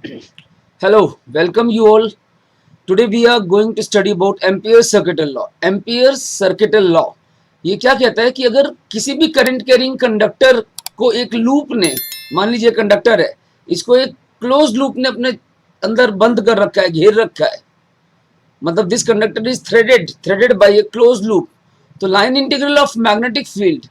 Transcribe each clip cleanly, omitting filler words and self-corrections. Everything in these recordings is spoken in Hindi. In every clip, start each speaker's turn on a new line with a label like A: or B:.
A: Hello, welcome you all. Today we are going to study about Ampere's circuital law. Ampere's circuital law ये क्या कहता है कि अगर किसी भी करंट कैरिंग कंडक्टर को एक लूप ने, मान लीजिए कंडक्टर है, इसको एक क्लोज लूप ने अपने अंदर बंद कर रखा है, घेर रखा है, मतलब this conductor is threaded by a close loop. तो line integral of magnetic field,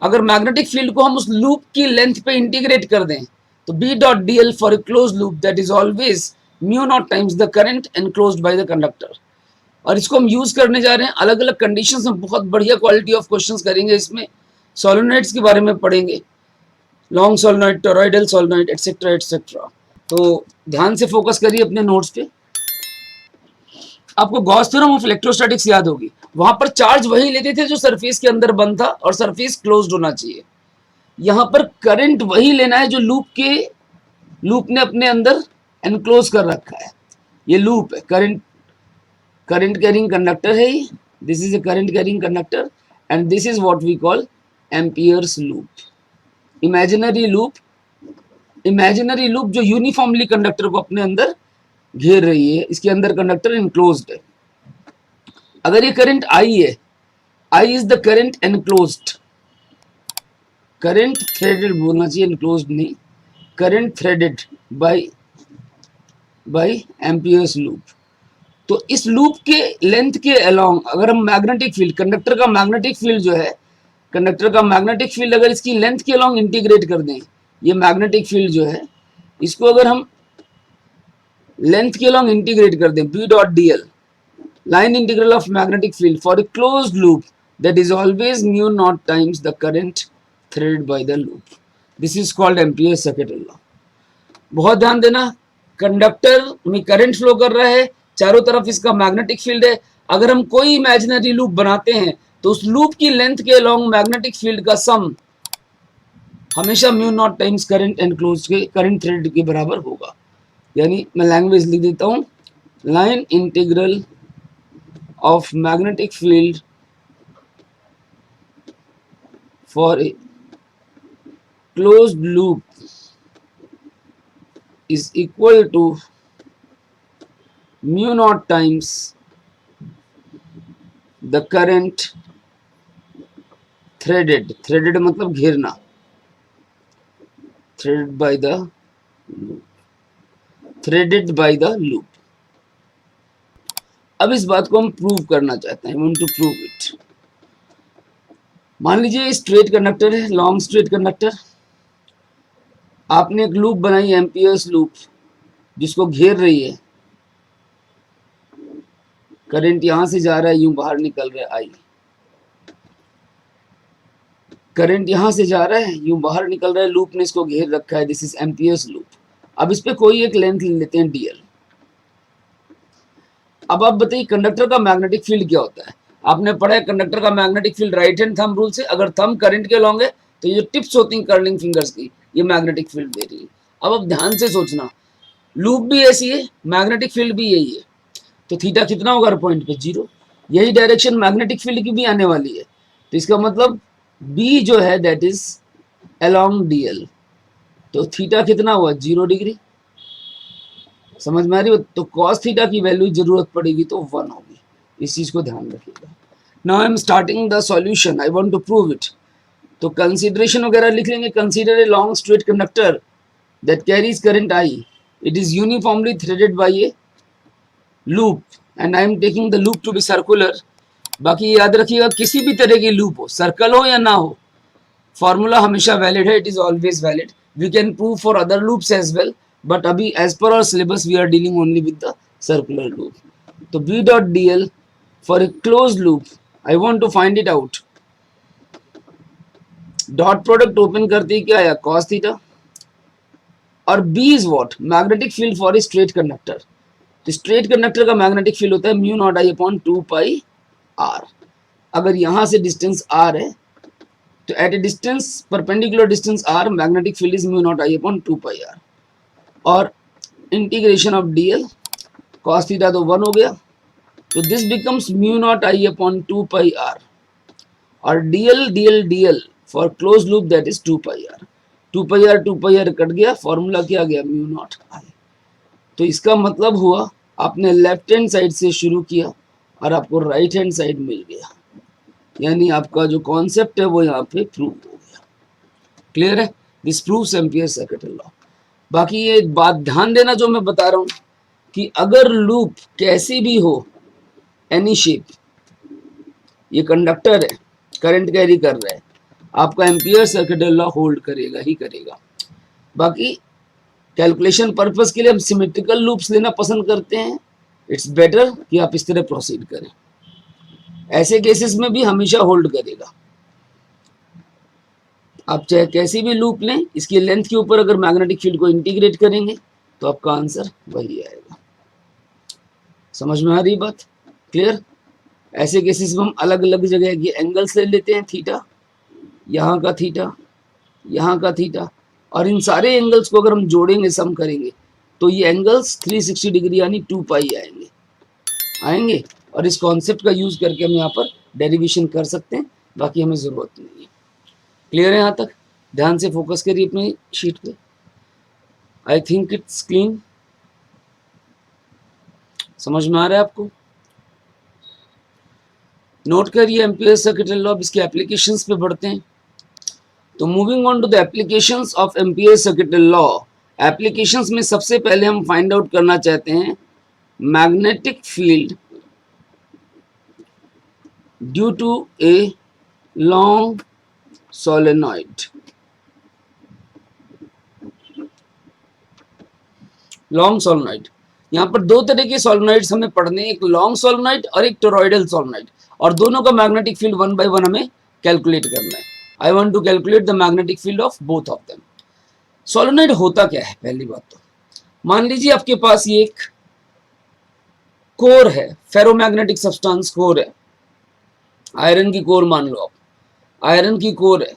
A: अगर मैग्नेटिक फील्ड को हम उस लूप की लेंथ पे इंटीग्रेट कर दें तो B dot D L for a close loop that is always mu naught times the current enclosed by the conductor. और इसको हम यूज करने जा रहे हैं अलग अलग कंडीशंस में. बहुत बढ़िया क्वालिटी ऑफ क्वेश्चंस करेंगे इसमें. सोलेनोइड्स के बारे में पढ़ेंगे, long solenoid, toroidal solenoid, etcetera etcetera. तो ध्यान से फोकस करिए अपने नोट्स पे. आपको गॉस थ्योरम ऑफ इलेक्ट्रोस्टैटिक्स याद होगी. वहां पर चार्ज वही लेते थे जो सरफेस के अंदर बंद था और सरफेस क्लोज्ड होना चाहिए. यहां पर करंट वही लेना है जो लूप ने अपने अंदर एनक्लोज कर रखा है. ये लूप है, करंट कैरिंग कंडक्टर है ये. This is a current carrying conductor and this is what we call Ampere's loop. Imaginary loop जो यूनिफॉर्मली कंडक्टर को अपने अंदर घेर रही है. इसके अंदर कंडक्टर इनक्लोज्ड है. अगर ये करंट आई है, I is the current enclosed, current threaded बोलना चाहिए, एनक्लोज्ड नहीं, current threaded by Ampere's loop. तो इस लूप के लेंथ के अलोंग अगर हम मैग्नेटिक फील्ड, कंडक्टर का मैग्नेटिक फील्ड जो है, कंडक्टर का मैग्नेटिक फील्ड अगर इसकी लेंथ के अलोंग इंटीग्रेट कर दें, ये मैग्नेटिक फील्ड जो है इसको अगर हम लेंथ के अलोंग इंटीग्रेट कर दें, B dot D L, line integral of magnetic field for a closed loop that is always mu naught times the current threaded by the loop. This is called Ampere's circuital law. बहुत ध्यान देना, कंडक्टर में करंट फ्लो कर रहा है, चारों तरफ इसका मैग्नेटिक फील्ड है. अगर हम कोई इमेजिनरी लूप बनाते हैं तो उस लूप की लेंथ के अलोंग मैग्नेटिक फील्ड का सम हमेशा mu naught times current enclose के करंट थ्रेड के बराबर होगा. यानी मैं लैंग्वेज लिख देता हूं, line integral of magnetic field for a closed loop is equal to mu naught times the current threaded मतलब घेरना, threaded by the loop. अब इस बात को हम प्रूव करना चाहते हैं. I want to prove it. मान लीजिए स्ट्रेट कंडक्टर है, लॉन्ग स्ट्रेट कंडक्टर. आपने एक लूप बनाई, एम्पियर्स लूप, जिसको घेर रही है. करंट यहां से जा रहा है, यूं बाहर निकल रहा है, आई. करंट यहां से जा रहा है, यूं बाहर निकल रहा है, लूप ने इसको घेर रखा है. This is amperes loop. अब इस पे कोई एक लेंथ ले लेते हैं डीएल. अब आप बताइए कंडक्टर का मैग्नेटिक फील्ड क्या होता है. आपने पढ़ा है कंडक्टर का magnetic field right hand thumb rule से. अगर थंब करंट के अलोंग है तो ये टिप्स होती हैं कर्लिंग फिंगर्स की, ये मैग्नेटिक फील्ड दे रही है. अब आप ध्यान से सोचना, लूप भी ऐसी है, मैग्नेटिक फील्ड भी यही है. तो थीटा कितना होगा हर पॉइंट पे? 0. यही डायरेक्शन मैग्नेटिक फील्ड की भी आने वाली है. तो इसका मतलब बी जो है दैट इज अलोंग डीएल. तो थीटा कितना हुआ? 0 डिग्री. समझ में आ रही हो? तो cos थीटा की वैल्यू जरूरत पड़ेगी तो 1 होगी. इस चीज को ध्यान रखिएगा. Now I am starting the solution. I want to prove it. तो कंसीडरेशन वगैरह लिख लेंगे. Consider a long straight conductor that carries current I. It is uniformly threaded by a loop and I am taking the loop to be circular. बाकी याद रखिएगा, किसी भी तरह की लूप हो, सर्कल हो या ना हो, फॉर्मूला हमेशा वैलिड है. It is always valid. We can prove for other loops as well, but अभी as per our syllabus we are dealing only with the circular loop. तो B dot dl for a closed loop I want to find it out. Dot product open करते ही क्या आया? cos theta. और B is what? Magnetic field for a straight conductor. तो स्ट्रेट कंडक्टर का मैग्नेटिक फील्ड होता है mu not I upon 2 pi r. अगर यहां से डिस्टेंस r है तो at a distance, perpendicular distance r, magnetic field is mu not I upon 2 pi r. और integration of DL, cos theta तो 1 हो गया. तो this becomes mu not I upon 2 pi R. और dl for close loop that is 2 pi R. Two pi R कट गया, फॉर्मूला क्या गया, म्यू नॉट आई। तो इसका मतलब हुआ आपने लेफ्ट हैंड साइड से शुरू किया और आपको राइट हैंड साइड मिल गया, यानी आपका जो कॉन्सेप्ट है वो यहाँ पे प्रूव हो गया। क्लियर है? This proves amperes second law. बाकी ये एक बात ध्यान देना जो मैं बता रहा हूँ कि अगर लूप कैसी भी हो, एनी शेप, ये कंडक्टर है, करंट कैरी कर रहा है, आपका एम्पियर सर्किट लॉ होल्ड करेगा ही करेगा। बाकी कैलकुलेशन पर्पस के लिए हम सिमेट्रिकल लूप्स लेना पसंद करते हैं। इट्स बेटर कि आप इस तरह प्रोसीड करें। ऐसे केसेस में भी हमेशा होल्ड करेगा। आप चाहे कैसी भी लूप लें, इसकी लेंथ के ऊपर अगर मैग्नेटिक फील्ड को इंटीग्रेट करेंगे तो आपका आंसर वही आएगा। समझ में आ रही बात? क्लियर? ऐसे केसेस में हम अलग अलग जगह के एंगल्स ले लेते हैं, थीटा, यहाँ का थीटा, यहाँ का थीटा, और इन सारे एंगल्स को अगर हम जोड़ेंगे, सम करेंगे, तो ये एंगल्स 360 डिग्री यानी 2 पाई आएंगे। और इस कॉन्सेप्ट का यूज करके हम यहाँ पर डेरिवेशन कर सकते हैं, बाकी हमें जरूरत नहीं है। क्लियर है यहाँ तक? ध्यान से फोकस करिए अपनी शीट पे। I think it's clean. समझ में आ रहा है आपको? नोट करिए एम्पियर सर्किट लॉ। अब इसके एप्लीकेशंस पे बढ़ते हैं। तो moving on to the applications of Ampere circuit law. Applications में सबसे पहले हम फाइंड आउट करना चाहते हैं magnetic field due to a long solenoid. Long solenoid, यहाँ पर दो तरह के सोलेनॉइड्स हमें पढ़ने हैं, एक लॉन्ग सोलेनॉइड और एक टोरॉइडल सोलेनॉइड, और दोनों का मैग्नेटिक फील्ड 1 बाय 1 हमें कैलकुलेट करना है। I want to calculate the magnetic field of both of them. Solenoid होता क्या है? पहली बात तो मान लीजिए आपके पास ये एक कोर है, फेरोमैग्नेटिक सब्सटेंस कोर है, आयरन की कोर मान लो आप, आयरन की कोर है।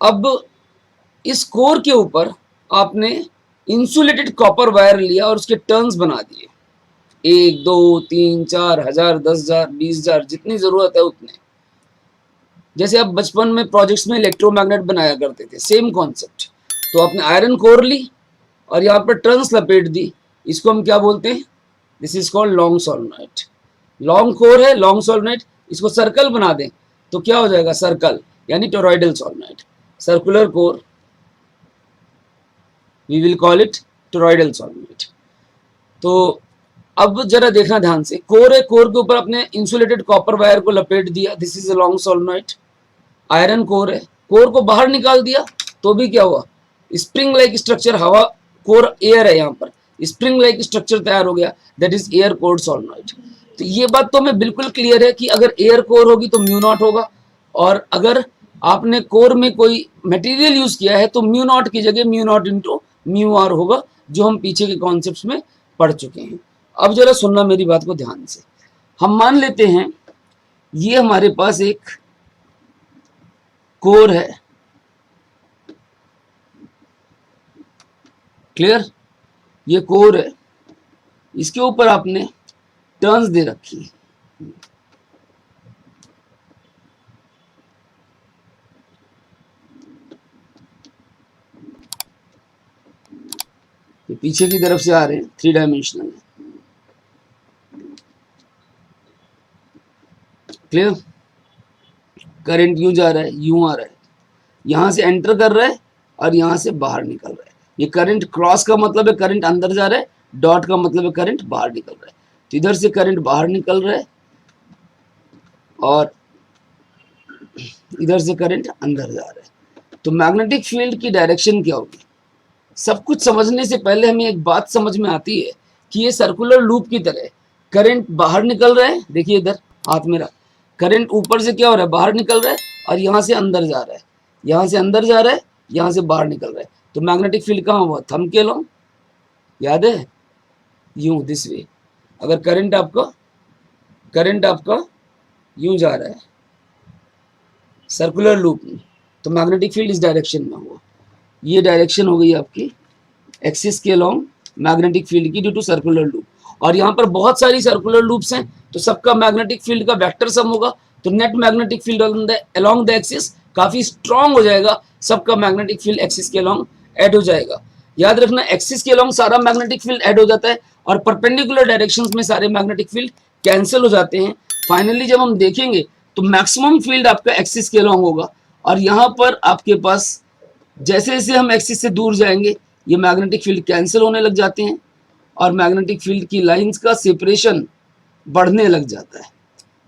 A: अब इस कोर के ऊपर आपने इंसुलेटेड कॉपर वायर लिया और उसके टर्न्स बना दिए, 1 2 3 4 1000 10,000 20,000 जितनी जरूरत है उतने। जैसे आप बचपन में प्रोजेक्ट्स में इलेक्ट्रोमैग्नेट बनाया करते थे, सेम कॉन्सेप्ट। तो आपने आयरन कोर ली और यहाँ पर टर्न्स लपेट दी, इसको हम क्या बोलते हैं? This is called long solenoid. Long core है, लॉन्ग सोलेनॉइड, इसको सर्कल बना दें तो क्या हो जाएगा? सर्कल, यानी toroidal solenoid. Circular core, we will call it toroidal solenoid. तो अब जरा देखना ध्यान से, कोर है, कोर के ऊपर अपने इंसुलेटेड कॉपर वायर को लपेट दिया, this is a long solenoid. Iron core है, कोर को बाहर निकाल दिया तो भी क्या हुआ? स्प्रिंग लाइक स्ट्रक्चर, हवा, कोर एयर है, यहाँ पर स्प्रिंग लाइक स्ट्रक्चर तैयार हो गया, that is air core solenoid. तो ये बात तो हमें बिल्कुल क्लियर है कि अगर एयर कोर होगी तो म्यू नॉट होगा, और अगर आपने कोर में कोई मटेरियल यूज किया है तो म्यू नॉट की जगह mu naught into mu R होगा, जो हम पीछे के कॉन्सेप्ट्स में पढ़ चुके हैं। अब जरा सुनना मेरी बात को ध्यान से। हम मान लेते हैं ये हमारे पास एक कोर है, क्लियर? ये कोर है, इसके ऊपर आपने टर्न्स दे रखी है। ये पीछे की तरफ से आ रहे हैं, 3 डायमेंशनल है, क्लियर? करंट यूं जा रहा है, यूं आ रहा है, यहां से एंटर कर रहा है और यहां से बाहर निकल रहा है। ये करंट क्रॉस का मतलब है करंट अंदर जा रहा है, डॉट का मतलब है करंट बाहर निकल रहा है। तो इधर से करंट बाहर निकल रहा है और इधर से करंट अंदर जा रहा है। तो मैग्नेटिक फील्ड की डायरेक्शन क्या होगी? सब कुछ समझने से पहले हमें एक बात समझ में आती है कि ये सर्कुलर लूप की तरह करंट बाहर निकल रहा है, देखिए इधर हाथ मेरा, करंट ऊपर से क्या हो रहा है? बाहर निकल रहा है, और यहाँ से अंदर जा रहा है, यहाँ से अंदर जा रहा है, यहाँ से बाहर निकल रहा है। तो मैग्नेटिक फील्ड कहाँ हुआ? थंब के लो, याद है? यूं, दिस वे। अगर करंट आपका यूं जा रहा है सर्कुलर लूप में, तो मैग्नेटिक फील्ड इस डायरेक्शन में हुआ। ये डायरेक्शन हो गई आपकी एक्सिस के लॉन्ग मैग्नेटिक फील्ड की ड्यू टू सर्कुलर लूप। और यहाँ पर बहुत सारी सर्कुलर लूप्स हैं, तो सबका मैग्नेटिक फील्ड का वेक्टर सम होगा। तो net magnetic field along the axis काफी स्ट्रांग हो जाएगा, सबका मैग्नेटिक फील्ड एक्सिस के अलोंग ऐड हो जाएगा। याद रखना एक्सिस के अलोंग सारा मैग्नेटिक फील्ड ऐड हो जाता है और परपेंडिकुलर डायरेक्शंस में सारे मैग्नेटिक फील्ड कैंसिल हो जाते हैं। फाइनली जब हम देखेंगे तो मैक्सिमम फील्ड आपका एक्सिस के अलोंग होगा और यहाँ पर आपके पास जैसे जैसे हम एक्सिस से दूर जाएंगे ये मैग्नेटिक फील्ड कैंसिल होने लग जाते हैं और मैग्नेटिक फील्ड की लाइंस का सेपरेशन बढ़ने लग जाता है,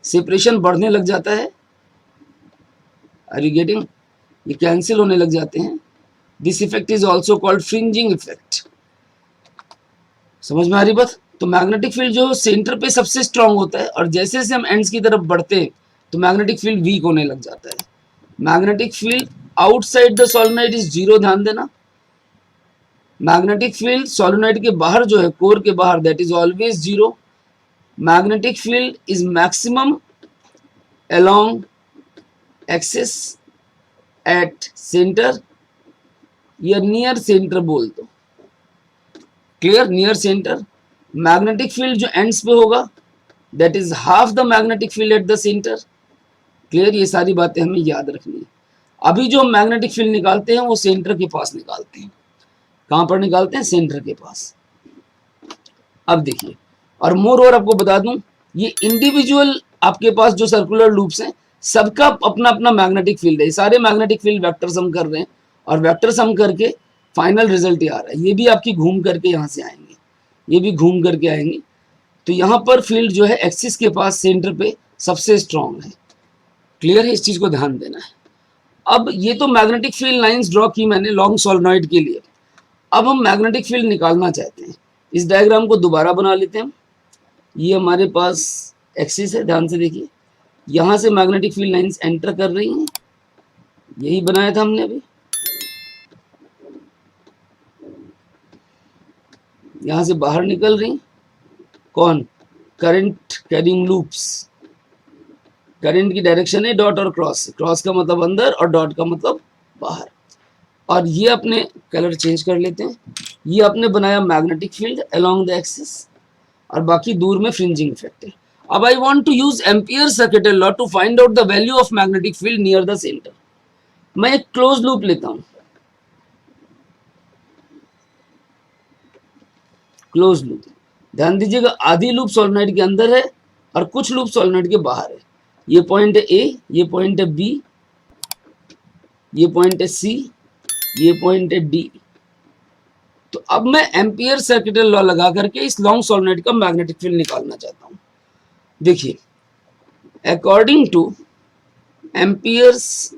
A: सेपरेशन बढ़ने लग जाता है। Are you getting? ये कैंसिल होने लग जाते हैं। This effect is also called fringing effect. समझ में आ रही बात? तो मैग्नेटिक फील्ड जो सेंटर पे सबसे स्ट्रांग होता है और जैसे जैसे हम एंड्स की तरफ बढ़ते हैं तो मैग्नेटिक फील्ड वीक होने लग जाता है। Magnetic field outside the solenoid is zero, ध्यान देना। मैग्नेटिक फील्ड सोलेनोइड के बाहर जो है, कोर के बाहर, that is always zero. Magnetic field is maximum along axis at centre या नियर सेंटर बोल दो। Clear? Near centre. Magnetic field जो एंड्स पे होगा that is half the magnetic field at the centre. Clear? ये सारी बातें हमें याद रखनी है। अभी जो मैग्नेटिक फील्ड निकालते हैं वो सेंटर के पास निकालते हैं। कहां पर निकालते हैं? सेंटर के पास। अब देखिए, और मोर और आपको बता दूं, ये इंडिविजुअल आपके पास जो सर्कुलर लूप्स हैं सबका अपना अपना मैग्नेटिक फील्ड है। सारे मैग्नेटिक फील्ड वेक्टर सम कर रहे हैं और वेक्टर सम करके फाइनल रिजल्ट ही आ रहा है। ये भी आपकी घूम करके यहाँ से आएंगे, ये भी घूम करके आएंगे। तो यहाँ पर फील्ड जो है एक्सिस के पास सेंटर पे सबसे स्ट्रांग है। क्लियर है? इस चीज को ध्यान देना है। अब ये तो मैग्नेटिक फील्ड लाइंस ड्रॉ की मैंने लॉन्ग सोलेनोइड के लिए। अब हम मैग्नेटिक फील्ड निकालना चाहते हैं। इस डायग्राम को दोबारा बना लेते हैं। ये हमारे पास एक्सिस है, ध्यान से देखिए। यहाँ से मैग्नेटिक फील्ड लाइंस एंटर कर रही हैं, यही बनाया था हमने अभी। यहाँ से बाहर निकल रही कौन? Current carrying loops. करंट की डायरेक्शन है डॉट और क्रॉस। क्रॉस का मतलब अंदर और डॉट का मतलब बाहर। और ये अपने कलर चेंज कर लेते हैं। ये अपने बनाया magnetic field along the axis और बाकी दूर में फ्रिंजिंग इफेक्ट है। अब I want to use Ampere circuit law to find out the value of magnetic field near the centre. मैं एक क्लोज लूप लेता हूं, क्लोज लूप। ध्यान दीजिएगा, आधी लूप सोलेनोइड के अंदर है और कुछ लूप सोलेनोइड के बाहर है। ये पॉइंट है ए, ये पॉइंट है बी, ये पॉइंट है सी, ये पॉइंट है डी। तो अब मैं एम्पियर सर्किट लॉ लगा करके इस लॉन्ग सोलेनोइड का मैग्नेटिक फील्ड निकालना चाहता हूं। देखिए, according to Ampere's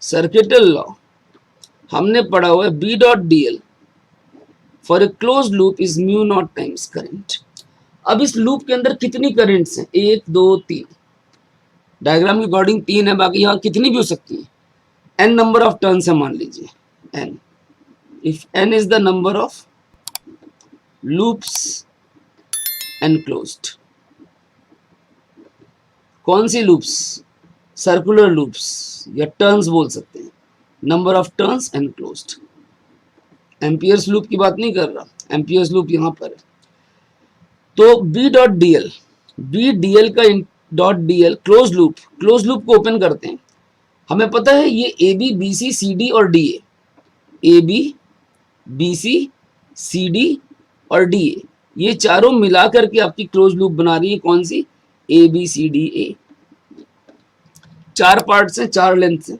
A: circuital law हमने पढ़ा हुआ है B dot D L for a close loop is mu not times current. अब इस लूप के अंदर कितनी करंट्स हैं? 1 2 3। डायग्राम के अकॉर्डिंग 3 है, बाकी यहाँ कितनी भी हो सकती है। n नंबर ऑफ टर्न्स है, मान लीजिए n। If n is the number of loops enclosed. कौन सी लूप्स? सर्कुलर लूप्स या टर्न्स बोल सकते हैं। Number of turns enclosed. Amperes loop की बात नहीं कर रहा, एम्पियर्स लूप यहाँ पर है। तो B dot D L, B D L का dot D L close loop, close loop को ओपन करते हैं। हमें पता है ये A B B C C D और D A B B C C D और डी ए, ये चारों मिला करके आपकी क्लोज लूप बना रही है। कौन सी? A B C D A. 4 parts हैं, 4 लेंथ हैं।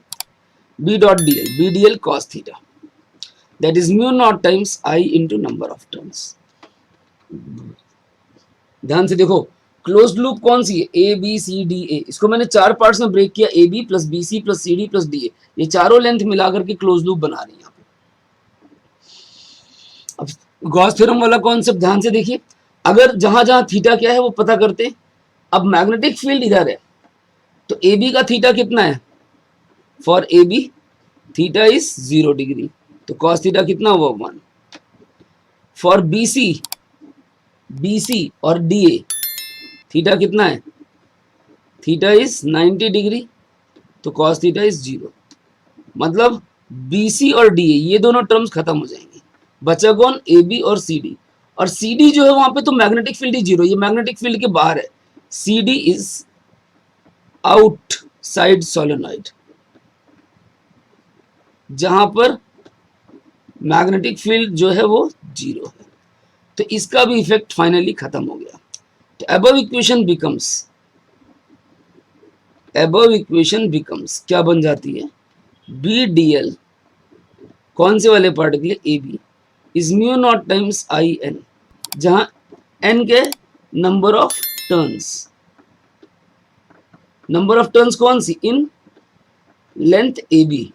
A: B dot D L, B D L cos theta, that is mu not times I into number of turns. ध्यान से देखो, क्लोज लूप कौन सी है? A B C D A. इसको मैंने 4 पार्ट्स में ब्रेक किया, A B plus B C plus C D plus D A. ये चारों लेंथ मिलाकर के क्लोज लूप बना रही है यहाँ पे। अब गॉस थ्योरम वाला कॉन्सेप्ट ध्यान से देखिए। अगर जहां जहां थीटा क्या है वो पता करते। अब मैग्नेटिक फील्ड इधर है तो ए बी का थीटा कितना है? For A B theta is 0 degree, तो कॉस थीटा कितना हुआ? 1। फॉर बी सी और डी ए थीटा कितना है? थीटा इज 90 डिग्री, तो कॉस थीटा इज 0। मतलब बी सी और डी ए ये दोनों टर्म्स खत्म हो जाएंगे। बचा कौन? ए बी और सी डी। और सी डी जो है वहां पे तो मैग्नेटिक फील्ड ही 0, ये मैग्नेटिक फील्ड के बाहर है। C D is outside solenoid, जहां पर मैग्नेटिक फील्ड जो है वो 0 है, तो इसका भी इफेक्ट फाइनली खत्म हो गया। तो अबव इक्वेशन बिकम्स क्या बन जाती है, बी डी एल, कौन से वाले पार्ट के लिए, A B, is mu not times I N, जहां एन के नंबर ऑफ टर्न्स कौन सी, in length A B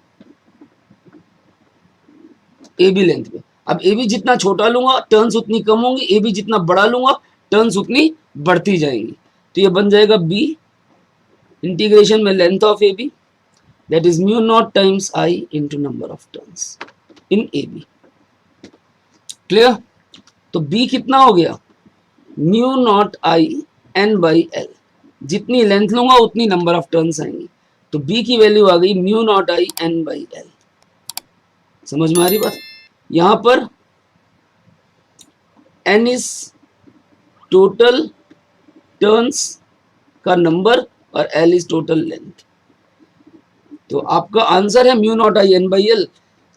A: length पे। अब ए बी जितना छोटा लूंगा टर्न्स उतनी कम होंगी, ए बी जितना बड़ा लूंगा टर्न्स उतनी बढ़ती जाएंगी। तो ये बन जाएगा बी इंटीग्रेशन में length of A B, that is mu not times I into number of turns in A B. Clear? तो बी कितना हो गया, mu not I N by L, जितनी लेंथ लूंगा उतनी नंबर ऑफ टर्न्स आएंगी, तो बी की वैल्यू आ गई mu not I N by L. समझ में आ रही बात? यहां पर n इज टोटल टर्न्स का नंबर और l इज टोटल लेंथ। तो आपका आंसर है mu not I N by L,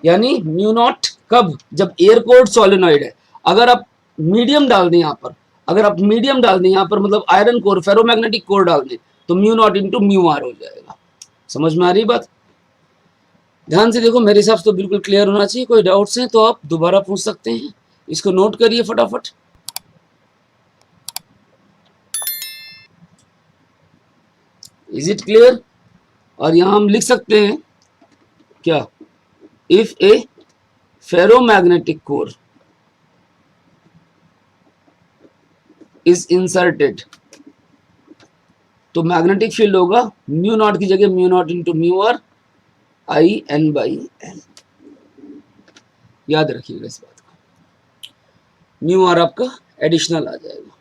A: यानी म्यू नॉट कब, जब एयर कोर सोलेनॉइड है। अगर आप मीडियम डाल दें यहाँ पर, मतलब आयरन कोर, फेरोमैग्नेटिक कोर डाल दें, तो mu naught into mu R हो जाएगा। समझ में आ रही बात? ध्यान से देखो, मेरे हिसाब से तो बिल्कुल क्लियर होना चाहिए। कोई डाउट्स हैं तो आप दोबारा पूछ सकते हैं, इसको नोट करिए फटाफट। Is it clear? और यहां हम लिख सकते हैं क्या, if a ferromagnetic core is inserted, तो मैग्नेटिक फील्ड होगा म्यू नॉट की जगह mu naught into mu R I N by L. याद रखिएगा इस बात को, म्यू आर आपका एडिशनल आ जाएगा।